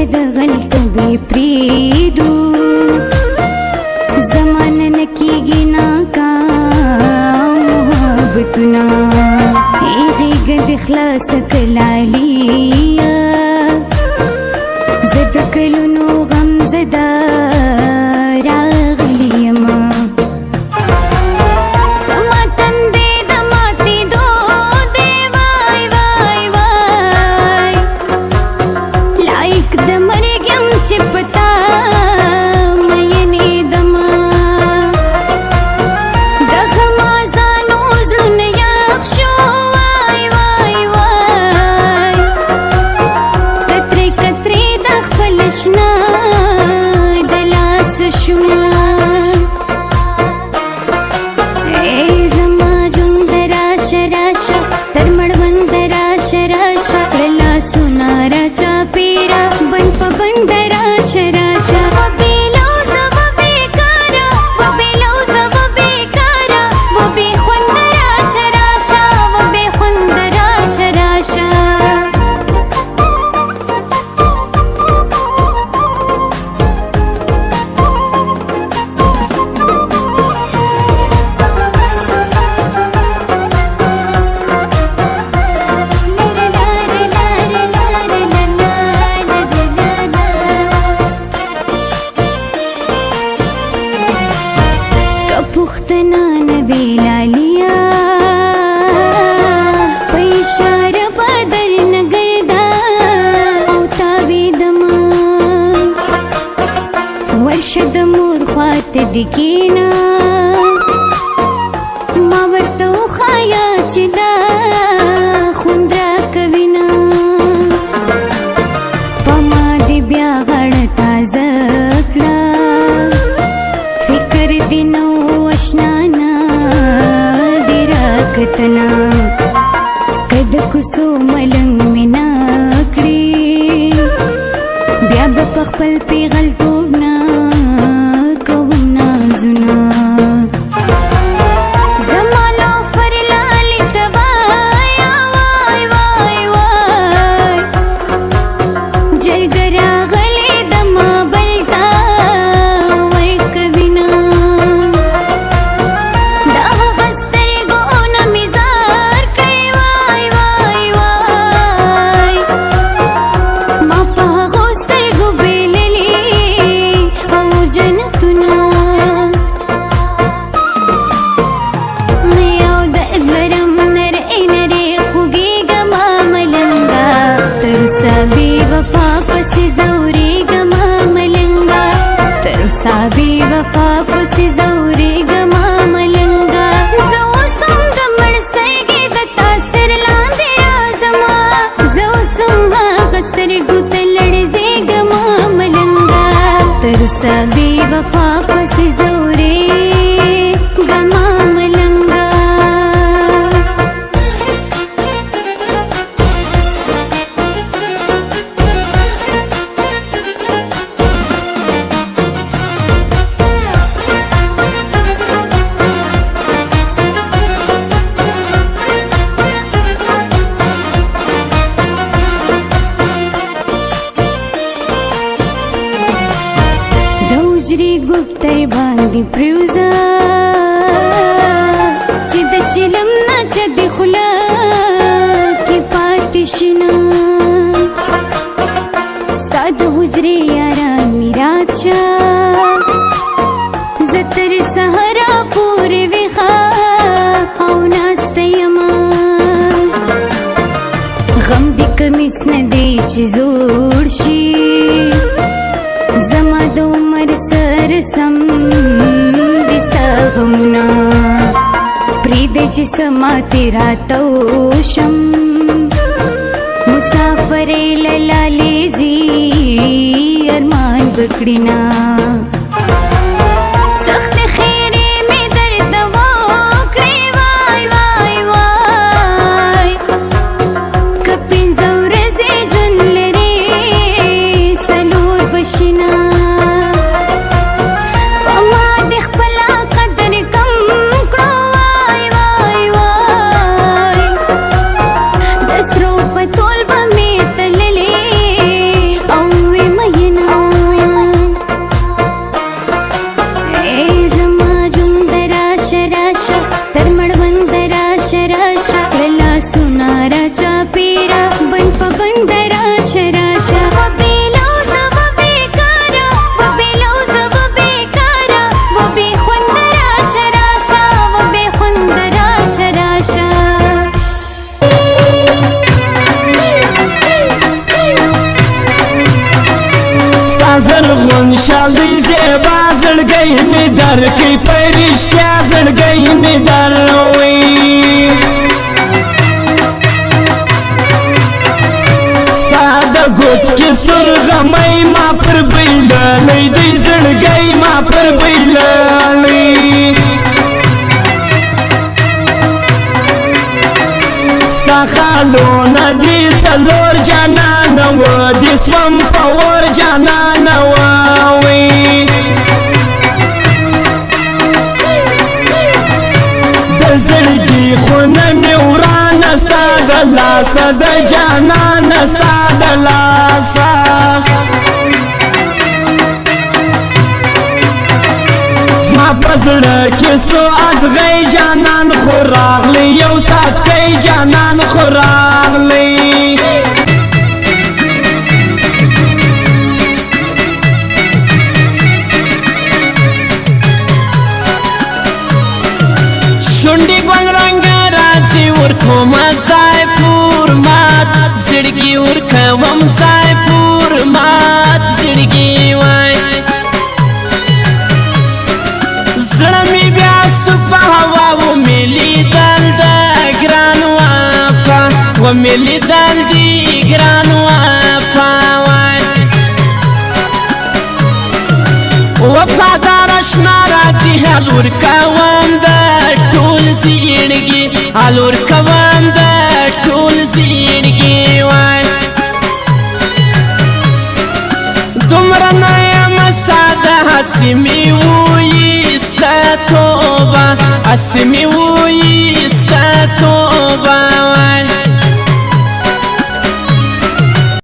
د غلط به پریدو زمانه نکیږي ناکام محبتونه ایغیږ د خلاص کلالیا زه د کلونو غم زده راغلی یمه پختنا نبی لالیا پیشار بدر نگردا او تاوی دما ورشد مور خوات دکینا ما ورتو خایا چدا خوندرا کوینا پما دی بیا غړ تازه کړه فکر دینو اشنانا دی راکتنا کد کوسو ملنګ مینا کړی بیا په خپل پیغل توبنا کوم نازونه زمالو فر لالی توایا وای وای وای جرګرا غلی دما بلتا وای کبینا سبی وفا پسی زوری گما ملنگا تر سبی وفا پسی زوری گما ملنگا زو سم د مړستګي د تاثیر لاندې ازما زو سم غستر ګوت لړزي گما ملنگا تر سبی وفا پسی زوری گما ملنگا جری ګټي باندې پروزا چې د چلم نه چد خلا کې پاتشنا ستاد حجري یارا میراچا زتر سحرا پور وخا او ناستيما غم دې کمیس نه دی چې زور شي زما د عمر سر سم دستا غمنا پرید چې سما تیرا تو شم مسافر لالی زی ارمان بکڑینا سخت خیری میں درد وکڑی وای وای وای کپین زور زی جن لري سلور بشنا او خوشحال دی زیبا زړګی مې درکې په رښتیا زړګی مې دروي ستا د ګوت کې سرغمی ما پر بیللی دی زړګی ما پر بیللی ستا خالونه دي څلور جانانه و دې سوم په اور جانانه واوي د زړګي خونه مې ورانه ستا د لاسه د جانانه ستا د لاسه زما په زړه کې سو ازغی جانان خو راغلی یو ساتکی جانان خو راغلی شونډې ګل رنګه راځي ورکوم ځای پور مات زړګي ورکوم ځای پور مات زړګي وای زړه مې بیا سو په هوا ومې لیدل د ګران وفا ومې لیدل د ګران وفا وای وفادار اشنا راځي حال ورکوم د ټول زیړګي حال ورکوم د ټول زیړګي وای دومره نه یم ساده هسې مې وایسته توبه هسې مې